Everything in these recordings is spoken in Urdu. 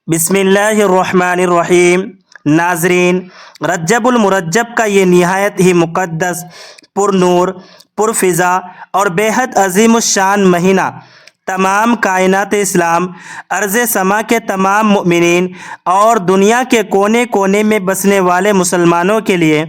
بسم اللہ الرحمن الرحیم۔ ناظرین، رجب المرجب کا یہ نہایت ہی مقدس، پر نور، پر فضا اور بے حد عظیم الشان مہینہ تمام کائنات اسلام، ارض سما کے تمام مؤمنین اور دنیا کے کونے کونے میں بسنے والے مسلمانوں کے لیے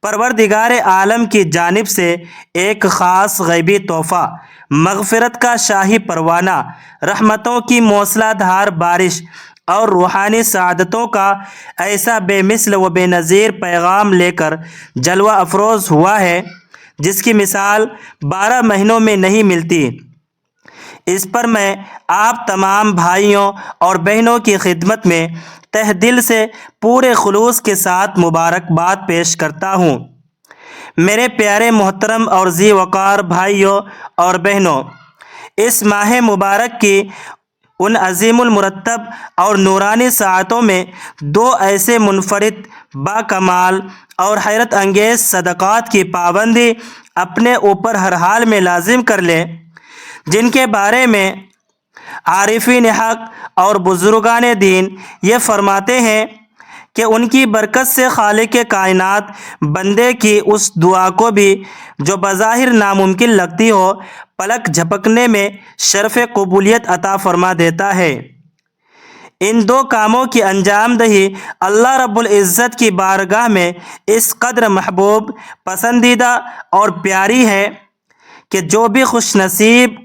پروردگار عالم کی جانب سے ایک خاص غیبی تحفہ، مغفرت کا شاہی پروانہ، رحمتوں کی موسلا دھار بارش اور روحانی سعادتوں کا ایسا بے مثل و بے نظیر پیغام لے کر جلوہ افروز ہوا ہے جس کی مثال 12 مہینوں میں نہیں ملتی۔ اس پر میں آپ تمام بھائیوں اور بہنوں کی خدمت میں تہ دل سے پورے خلوص کے ساتھ مبارکباد پیش کرتا ہوں۔ میرے پیارے محترم اور ذی وقار بھائیوں اور بہنوں، اس ماہ مبارک کی ان عظیم المرتب اور نورانی ساعتوں میں دو ایسے منفرد، باکمال اور حیرت انگیز صدقات کی پابندی اپنے اوپر ہر حال میں لازم کر لیں، جن کے بارے میں عارفین حق اور بزرگان دین یہ فرماتے ہیں کہ ان کی برکت سے خالق کائنات بندے کی اس دعا کو بھی جو بظاہر ناممکن لگتی ہو، پلک جھپکنے میں شرف قبولیت عطا فرما دیتا ہے۔ ان دو کاموں کی انجام دہی اللہ رب العزت کی بارگاہ میں اس قدر محبوب، پسندیدہ اور پیاری ہے کہ جو بھی خوش نصیب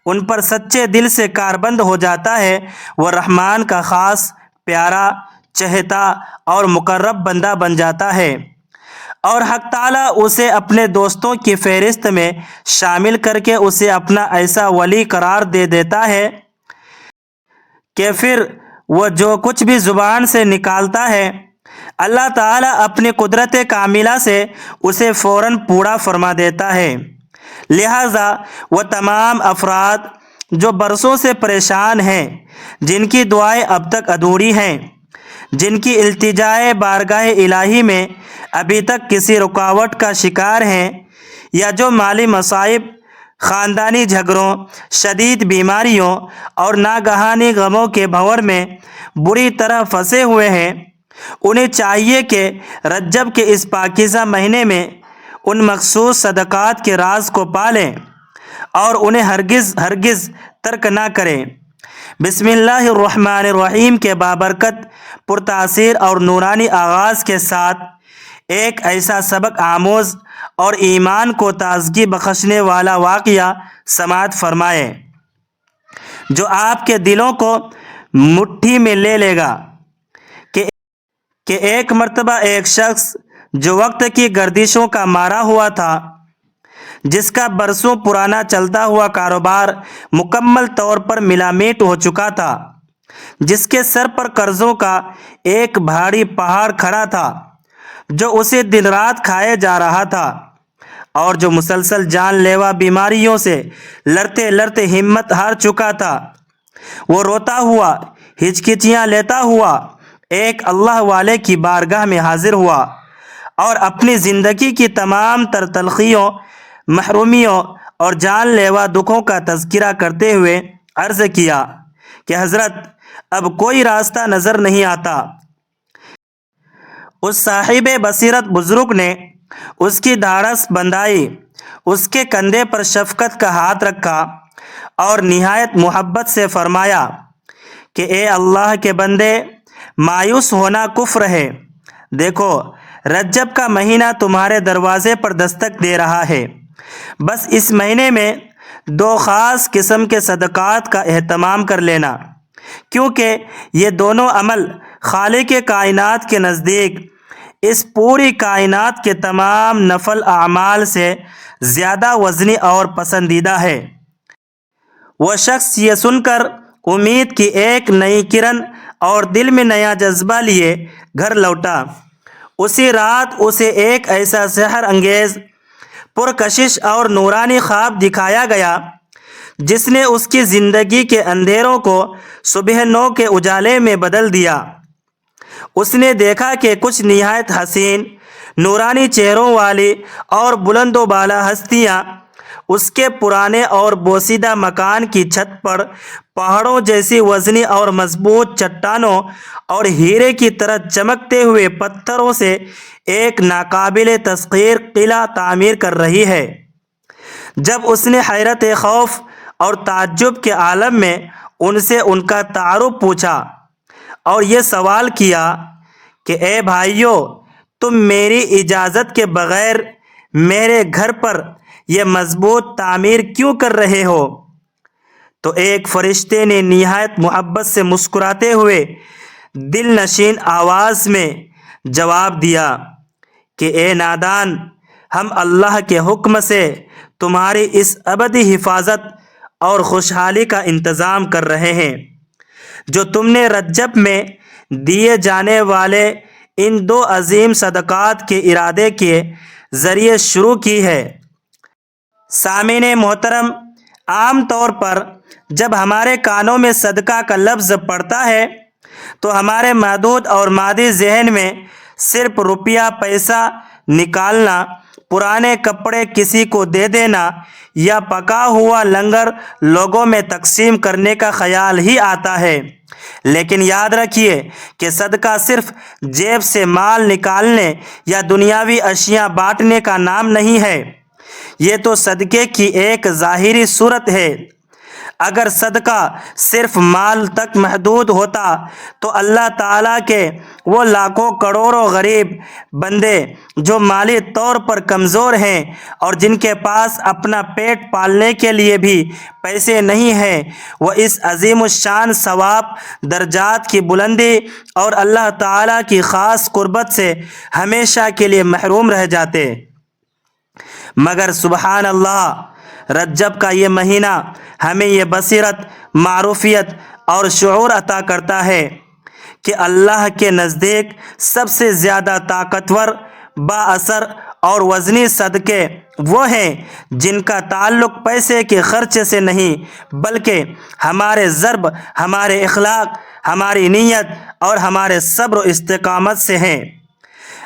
ان پر سچے دل سے کاربند ہو جاتا ہے، وہ رحمان کا خاص، پیارا، چہتا اور مقرب بندہ بن جاتا ہے، اور حق تعالیٰ اسے اپنے دوستوں کی فہرست میں شامل کر کے اسے اپنا ایسا ولی قرار دے دیتا ہے کہ پھر وہ جو کچھ بھی زبان سے نکالتا ہے، اللہ تعالیٰ اپنی قدرت کاملہ سے اسے فوراً پورا فرما دیتا ہے۔ لہٰذا وہ تمام افراد جو برسوں سے پریشان ہیں، جن کی دعائیں اب تک ادھوری ہیں، جن کی التجائے بارگاہ الہی میں ابھی تک کسی رکاوٹ کا شکار ہیں، یا جو مالی مصائب، خاندانی جھگڑوں، شدید بیماریوں اور ناگہانی غموں کے بھنور میں بری طرح پھنسے ہوئے ہیں، انہیں چاہیے کہ رجب کے اس پاکیزہ مہینے میں ان مخصوص صدقات کے راز کو پالیں اور انہیں ہرگز ترک نہ کریں۔ بسم اللہ الرحمن الرحیم کے بابرکت، پرتاثیر اور نورانی آغاز کے ساتھ ایک ایسا سبق آموز اور ایمان کو تازگی بخشنے والا واقعہ سماعت فرمائیں جو آپ کے دلوں کو مٹھی میں لے لے گا کہ ایک مرتبہ ایک شخص جو وقت کی گردشوں کا مارا ہوا تھا، جس کا برسوں پرانا چلتا ہوا کاروبار مکمل طور پر ملا میٹ ہو چکا تھا، جس کے سر پر قرضوں کا ایک بھاری پہاڑ کھڑا تھا جو اسے دن رات کھائے جا رہا تھا، اور جو مسلسل جان لیوا بیماریوں سے لڑتے لڑتے ہمت ہار چکا تھا، وہ روتا ہوا، ہچکچیاں لیتا ہوا ایک اللہ والے کی بارگاہ میں حاضر ہوا اور اپنی زندگی کی تمام تر تلخیوں، محرومیوں اور جان لیوا دکھوں کا تذکرہ کرتے ہوئے عرض کیا کہ حضرت، اب کوئی راستہ نظر نہیں آتا۔ اس صاحب بصیرت بزرگ نے اس کی دھاڑس بندائی، اس کے کندھے پر شفقت کا ہاتھ رکھا اور نہایت محبت سے فرمایا کہ اے اللہ کے بندے، مایوس ہونا کفر ہے۔ دیکھو، رجب کا مہینہ تمہارے دروازے پر دستک دے رہا ہے، بس اس مہینے میں دو خاص قسم کے صدقات کا اہتمام کر لینا، کیونکہ یہ دونوں عمل خالق کائنات کے نزدیک اس پوری کائنات کے تمام نفل اعمال سے زیادہ وزنی اور پسندیدہ ہے۔ وہ شخص یہ سن کر امید کی ایک نئی کرن اور دل میں نیا جذبہ لیے گھر لوٹا۔ اسی رات اسے ایک ایسا سحر انگیز، پرکشش اور نورانی خواب دکھایا گیا جس نے اس کی زندگی کے اندھیروں کو صبح نو کے اجالے میں بدل دیا۔ اس نے دیکھا کہ کچھ نہایت حسین، نورانی چہروں والی اور بلند و بالا ہستیاں اس کے پرانے اور بوسیدہ مکان کی چھت پر پہاڑوں جیسی وزنی اور مضبوط چٹانوں اور ہیرے کی طرح چمکتے ہوئے پتھروں سے ایک ناقابل تسخیر قلعہ تعمیر کر رہی ہے۔ جب اس نے حیرت خوف اور تعجب کے عالم میں ان سے ان کا تعارف پوچھا اور یہ سوال کیا کہ اے بھائیو، تم میری اجازت کے بغیر میرے گھر پر یہ مضبوط تعمیر کیوں کر رہے ہو؟ تو ایک فرشتے نے نہایت محبت سے مسکراتے ہوئے دل نشین آواز میں جواب دیا کہ اے نادان، ہم اللہ کے حکم سے تمہاری اس ابدی حفاظت اور خوشحالی کا انتظام کر رہے ہیں جو تم نے رجب میں دیے جانے والے ان 2 عظیم صدقات کے ارادے کے ذریعے شروع کی ہے۔ سامعین محترم، عام طور پر جب ہمارے کانوں میں صدقہ کا لفظ پڑتا ہے تو ہمارے محدود اور مادی ذہن میں صرف روپیہ پیسہ نکالنا، پرانے کپڑے کسی کو دے دینا یا پکا ہوا لنگر لوگوں میں تقسیم کرنے کا خیال ہی آتا ہے۔ لیکن یاد رکھیے کہ صدقہ صرف جیب سے مال نکالنے یا دنیاوی اشیاء بانٹنے کا نام نہیں ہے، یہ تو صدقے کی ایک ظاہری صورت ہے۔ اگر صدقہ صرف مال تک محدود ہوتا تو اللہ تعالیٰ کے وہ لاکھوں کروڑوں غریب بندے جو مالی طور پر کمزور ہیں اور جن کے پاس اپنا پیٹ پالنے کے لیے بھی پیسے نہیں ہیں، وہ اس عظیم الشان ثواب، درجات کی بلندی اور اللہ تعالیٰ کی خاص قربت سے ہمیشہ کے لیے محروم رہ جاتے۔ مگر سبحان اللہ، رجب کا یہ مہینہ ہمیں یہ بصیرت، معروفیت اور شعور عطا کرتا ہے کہ اللہ کے نزدیک سب سے زیادہ طاقتور، با اثر اور وزنی صدقے وہ ہیں جن کا تعلق پیسے کے خرچ سے نہیں بلکہ ہمارے ضرب، ہمارے اخلاق، ہماری نیت اور ہمارے صبر و استقامت سے ہیں۔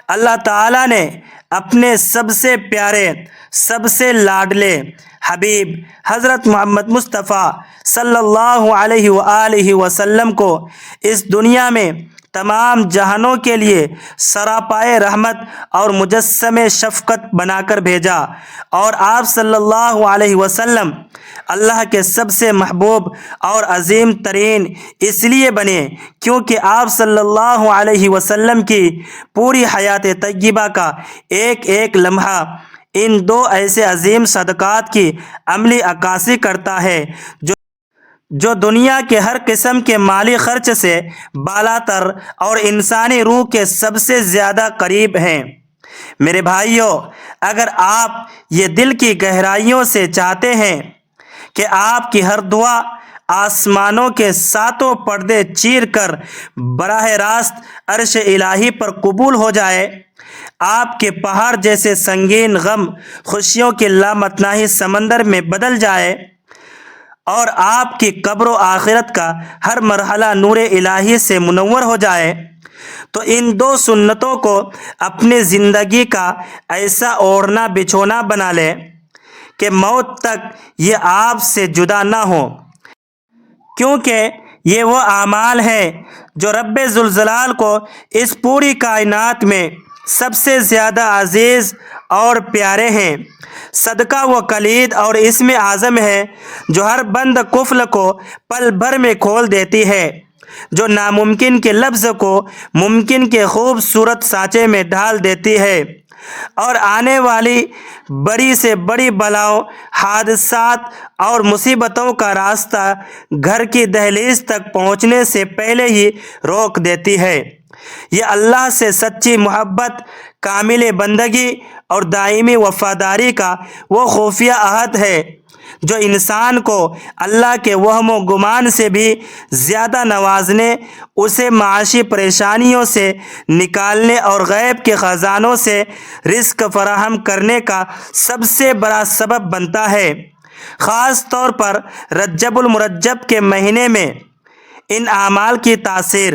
اللہ تعالیٰ نے اپنے سب سے پیارے، سب سے لاڈلے حبیب حضرت محمد مصطفیٰ صلی اللہ علیہ وآلہ وسلم کو اس دنیا میں تمام جہانوں کے لیے سراپائے رحمت اور مجسم شفقت بنا کر بھیجا، اور آپ صلی اللہ علیہ وسلم اللہ کے سب سے محبوب اور عظیم ترین اس لیے بنے کیونکہ آپ صلی اللہ علیہ وسلم کی پوری حیات طیبہ کا ایک ایک لمحہ ان 2 ایسے عظیم صدقات کی عملی عکاسی کرتا ہے جو دنیا کے ہر قسم کے مالی خرچ سے بالاتر اور انسانی روح کے سب سے زیادہ قریب ہیں۔ میرے بھائیوں، اگر آپ یہ دل کی گہرائیوں سے چاہتے ہیں کہ آپ کی ہر دعا آسمانوں کے 7 پردے چیر کر براہ راست عرش الہی پر قبول ہو جائے، آپ کے پہاڑ جیسے سنگین غم خوشیوں کے لامتناہی سمندر میں بدل جائے اور آپ کی قبر و آخرت کا ہر مرحلہ نور الہی سے منور ہو جائے، تو ان 2 سنتوں کو اپنی زندگی کا ایسا اوڑھنا بچھونا بنا لے کہ موت تک یہ آپ سے جدا نہ ہو، کیونکہ یہ وہ اعمال ہیں جو رب ذوالجلال کو اس پوری کائنات میں سب سے زیادہ عزیز اور پیارے ہیں۔ صدقہ وہ کلید اور اسم اعظم ہے جو ہر بند قفل کو پل بھر میں کھول دیتی ہے، جو ناممکن کے لفظ کو ممکن کے خوبصورت سانچے میں ڈھال دیتی ہے، اور آنے والی بڑی سے بڑی بلاؤں، حادثات اور مصیبتوں کا راستہ گھر کی دہلیز تک پہنچنے سے پہلے ہی روک دیتی ہے۔ یہ اللہ سے سچی محبت، کامل بندگی اور دائمی وفاداری کا وہ خفیہ عہد ہے جو انسان کو اللہ کے وہم و گمان سے بھی زیادہ نوازنے، اسے معاشی پریشانیوں سے نکالنے اور غیب کے خزانوں سے رزق فراہم کرنے کا سب سے بڑا سبب بنتا ہے۔ خاص طور پر رجب المرجب کے مہینے میں ان اعمال کی تاثیر،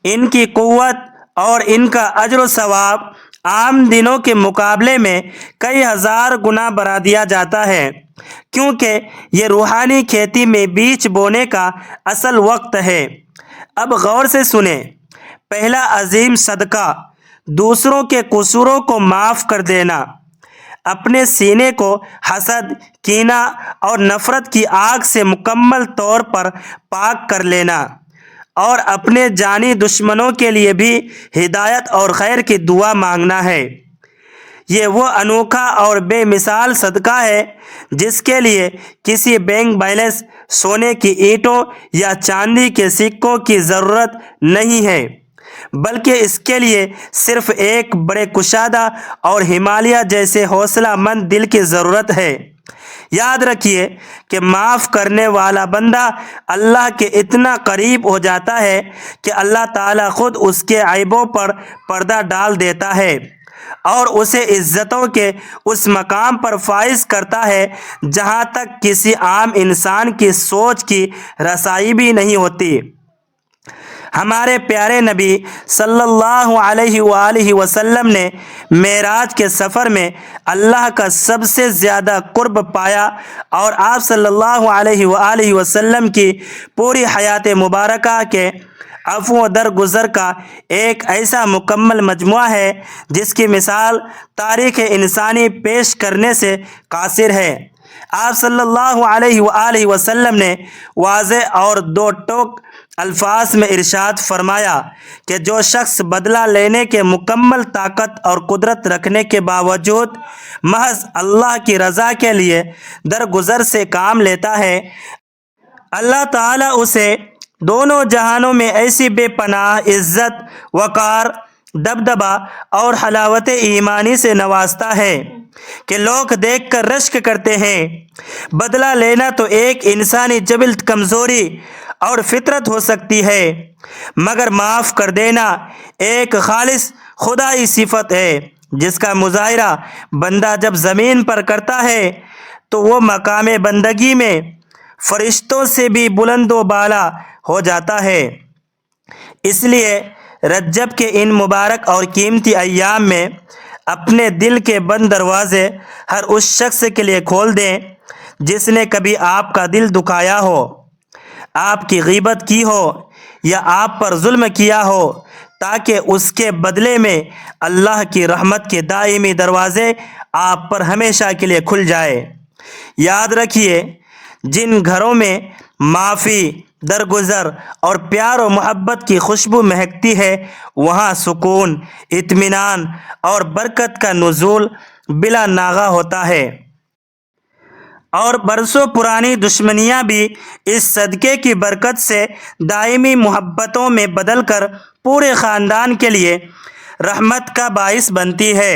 ان کی قوت اور ان کا اجر و ثواب عام دنوں کے مقابلے میں کئی ہزار گنا بڑھا دیا جاتا ہے، کیونکہ یہ روحانی کھیتی میں بیج بونے کا اصل وقت ہے۔ اب غور سے سنیں۔ پہلا عظیم صدقہ، دوسروں کے قصوروں کو معاف کر دینا، اپنے سینے کو حسد، کینہ اور نفرت کی آگ سے مکمل طور پر پاک کر لینا، اور اپنے جانی دشمنوں کے لیے بھی ہدایت اور خیر کی دعا مانگنا ہے۔ یہ وہ انوکھا اور بے مثال صدقہ ہے جس کے لیے کسی بینک بیلنس، سونے کی اینٹوں یا چاندی کے سکوں کی ضرورت نہیں ہے، بلکہ اس کے لیے صرف ایک بڑے کشادہ اور ہمالیہ جیسے حوصلہ مند دل کی ضرورت ہے۔ یاد رکھیے کہ معاف کرنے والا بندہ اللہ کے اتنا قریب ہو جاتا ہے کہ اللہ تعالیٰ خود اس کے عیبوں پر پردہ ڈال دیتا ہے اور اسے عزتوں کے اس مقام پر فائز کرتا ہے جہاں تک کسی عام انسان کی سوچ کی رسائی بھی نہیں ہوتی۔ ہمارے پیارے نبی صلی اللہ علیہ وآلہ وسلم نے معراج کے سفر میں اللہ کا سب سے زیادہ قرب پایا، اور آپ صلی اللہ علیہ وآلہ وسلم کی پوری حیات مبارکہ کے عفو و درگزر کا ایک ایسا مکمل مجموعہ ہے جس کی مثال تاریخ انسانی پیش کرنے سے قاصر ہے۔ آپ صلی اللہ علیہ وآلہ وسلم نے واضح اور دو ٹوک الفاظ میں ارشاد فرمایا کہ جو شخص بدلہ لینے کے مکمل طاقت اور قدرت رکھنے کے باوجود محض اللہ کی رضا کے لیے درگزر سے کام لیتا ہے، اللہ تعالیٰ اسے دونوں جہانوں میں ایسی بے پناہ عزت، وقار، دبدبہ اور حلاوت ایمانی سے نوازتا ہے کہ لوگ دیکھ کر رشک کرتے ہیں۔ بدلہ لینا تو ایک انسانی جبلت کمزوری اور فطرت ہو سکتی ہے، مگر معاف کر دینا ایک خالص خدائی صفت ہے جس کا مظاہرہ بندہ جب زمین پر کرتا ہے تو وہ مقام بندگی میں فرشتوں سے بھی بلند و بالا ہو جاتا ہے۔ اس لیے رجب کے ان مبارک اور قیمتی ایام میں اپنے دل کے بند دروازے ہر اس شخص کے لیے کھول دیں جس نے کبھی آپ کا دل دکھایا ہو، آپ کی غیبت کی ہو یا آپ پر ظلم کیا ہو، تاکہ اس کے بدلے میں اللہ کی رحمت کے دائمی دروازے آپ پر ہمیشہ کے لیے کھل جائے۔ یاد رکھیے، جن گھروں میں معافی، درگزر اور پیار و محبت کی خوشبو مہکتی ہے، وہاں سکون، اطمینان اور برکت کا نزول بلا ناغہ ہوتا ہے، اور برسوں پرانی دشمنیاں بھی اس صدقے کی برکت سے دائمی محبتوں میں بدل کر پورے خاندان کے لیے رحمت کا باعث بنتی ہے۔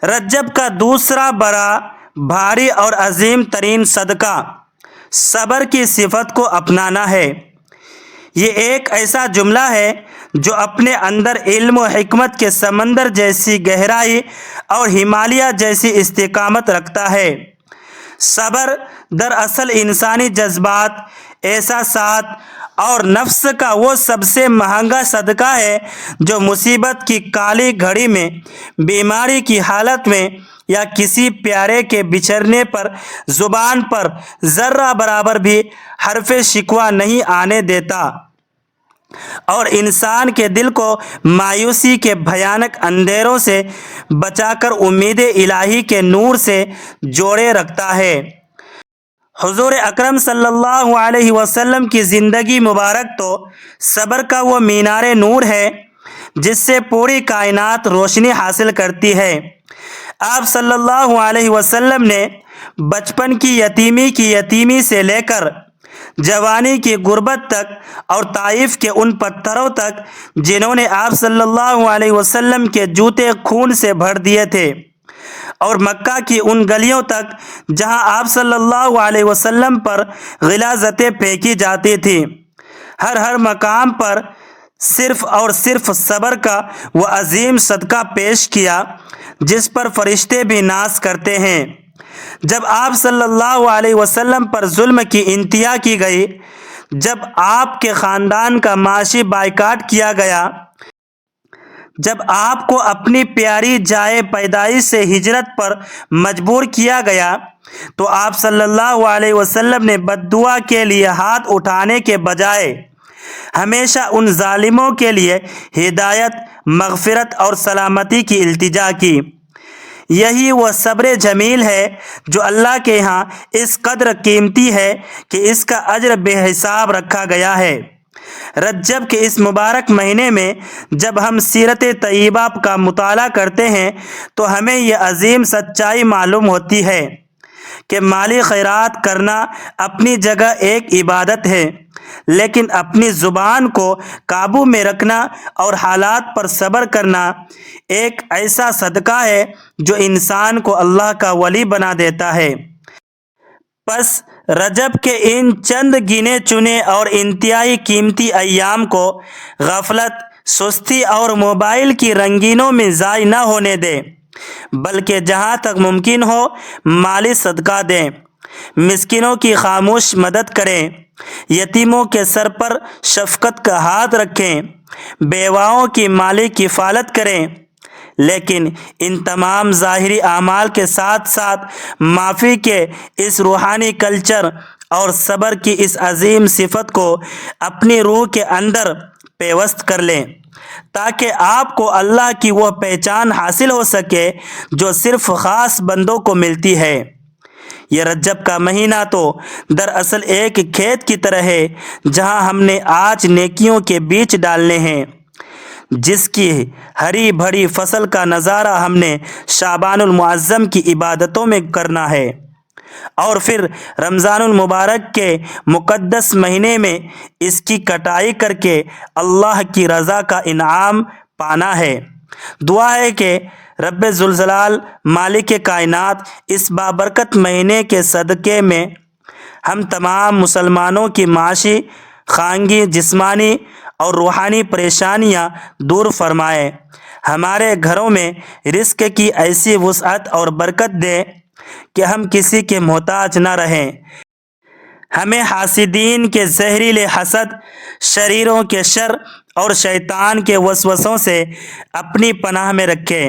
رجب کا دوسرا بڑا، بھاری اور عظیم ترین صدقہ صبر کی صفت کو اپنانا ہے۔ یہ ایک ایسا جملہ ہے جو اپنے اندر علم و حکمت کے سمندر جیسی گہرائی اور ہمالیہ جیسی استقامت رکھتا ہے۔ صبر دراصل انسانی جذبات، احساسات اور نفس کا وہ سب سے مہنگا صدقہ ہے جو مصیبت کی کالی گھڑی میں، بیماری کی حالت میں یا کسی پیارے کے بچھڑنے پر زبان پر ذرہ برابر بھی حرف شکوہ نہیں آنے دیتا، اور انسان کے دل کو مایوسی کے بھیانک اندھیروں سے بچا کر امید الہی کے نور سے جوڑے رکھتا ہے۔ حضور اکرم صلی اللہ علیہ وسلم کی زندگی مبارک تو صبر کا وہ مینار نور ہے جس سے پوری کائنات روشنی حاصل کرتی ہے۔ آپ صلی اللہ علیہ وسلم نے بچپن کی یتیمی سے لے کر جوانی کی غربت تک، اور طائف کے ان پتھروں تک جنہوں نے آپ صلی اللہ علیہ وسلم کے جوتے خون سے بھر دیے تھے، اور مکہ کی ان گلیوں تک جہاں آپ صلی اللہ علیہ وسلم پر غلاظتیں پھینکی جاتی تھیں، ہر مقام پر صرف اور صرف صبر کا وہ عظیم صدقہ پیش کیا جس پر فرشتے بھی ناز کرتے ہیں۔ جب آپ صلی اللہ علیہ وسلم پر ظلم کی انتہا کی گئی، جب آپ کے خاندان کا معاشی بائیکاٹ کیا گیا، جب آپ کو اپنی پیاری جائے پیدائش سے ہجرت پر مجبور کیا گیا تو آپ صلی اللہ علیہ وسلم نے بد دعا کے لیے ہاتھ اٹھانے کے بجائے ہمیشہ ان ظالموں کے لیے ہدایت، مغفرت اور سلامتی کی التجا کی۔ یہی وہ صبر جمیل ہے جو اللہ کے ہاں اس قدر قیمتی ہے کہ اس کا اجر بے حساب رکھا گیا ہے۔ رجب کے اس مبارک مہینے میں جب ہم سیرت طیبہ کا مطالعہ کرتے ہیں تو ہمیں یہ عظیم سچائی معلوم ہوتی ہے کہ مالی خیرات کرنا اپنی جگہ ایک عبادت ہے، لیکن اپنی زبان کو قابو میں رکھنا اور حالات پر صبر کرنا ایک ایسا صدقہ ہے جو انسان کو اللہ کا ولی بنا دیتا ہے۔ پس رجب کے ان چند گنے چنے اور انتہائی قیمتی ایام کو غفلت، سستی اور موبائل کی رنگینوں میں ضائع نہ ہونے دیں، بلکہ جہاں تک ممکن ہو مالی صدقہ دیں، مسکینوں کی خاموش مدد کریں، یتیموں کے سر پر شفقت کا ہاتھ رکھیں، بیواؤں کی مالی کفالت کریں، لیکن ان تمام ظاہری اعمال کے ساتھ ساتھ معافی کے اس روحانی کلچر اور صبر کی اس عظیم صفت کو اپنی روح کے اندر پیوست کر لیں، تاکہ آپ کو اللہ کی وہ پہچان حاصل ہو سکے جو صرف خاص بندوں کو ملتی ہے۔ یہ رجب کا مہینہ تو دراصل ایک کھیت کی طرح ہے جہاں ہم نے آج نیکیوں کے بیج ڈالنے ہیں، جس کی ہری بھری فصل کا نظارہ ہم نے شعبان المعظم کی عبادتوں میں کرنا ہے، اور پھر رمضان المبارک کے مقدس مہینے میں اس کی کٹائی کر کے اللہ کی رضا کا انعام پانا ہے۔ دعا ہے کہ رب ذوالجلال مالک کائنات اس بابرکت مہینے کے صدقے میں ہم تمام مسلمانوں کی معاشی، خانگی، جسمانی اور روحانی پریشانیاں دور فرمائے، ہمارے گھروں میں رزق کی ایسی وسعت اور برکت دے کہ ہم کسی کے محتاج نہ رہیں، ہمیں حاسدین کے زہریلے حسد، شریروں کے شر اور شیطان کے وسوسوں سے اپنی پناہ میں رکھے،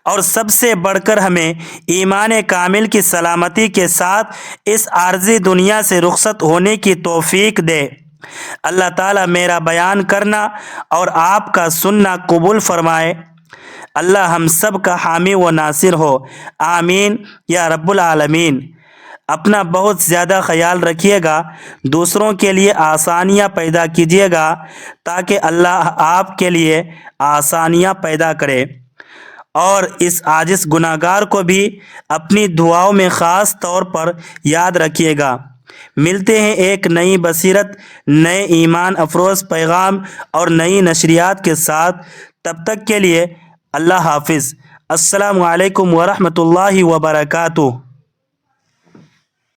اور سب سے بڑھ کر ہمیں ایمان کامل کی سلامتی کے ساتھ اس عارضی دنیا سے رخصت ہونے کی توفیق دے۔ اللہ تعالیٰ میرا بیان کرنا اور آپ کا سننا قبول فرمائے۔ اللہ ہم سب کا حامی و ناصر ہو، آمین یا رب العالمین۔ اپنا بہت زیادہ خیال رکھیے گا، دوسروں کے لیے آسانیاں پیدا کیجیے گا تاکہ اللہ آپ کے لیے آسانیاں پیدا کرے، اور اس عاجز گناہگار کو بھی اپنی دعاؤں میں خاص طور پر یاد رکھیے گا۔ ملتے ہیں ایک نئی بصیرت، نئے ایمان افروز پیغام اور نئی نشریات کے ساتھ، تب تک کے لیے اللہ حافظ۔ السلام علیکم ورحمۃ اللہ وبرکاتہ۔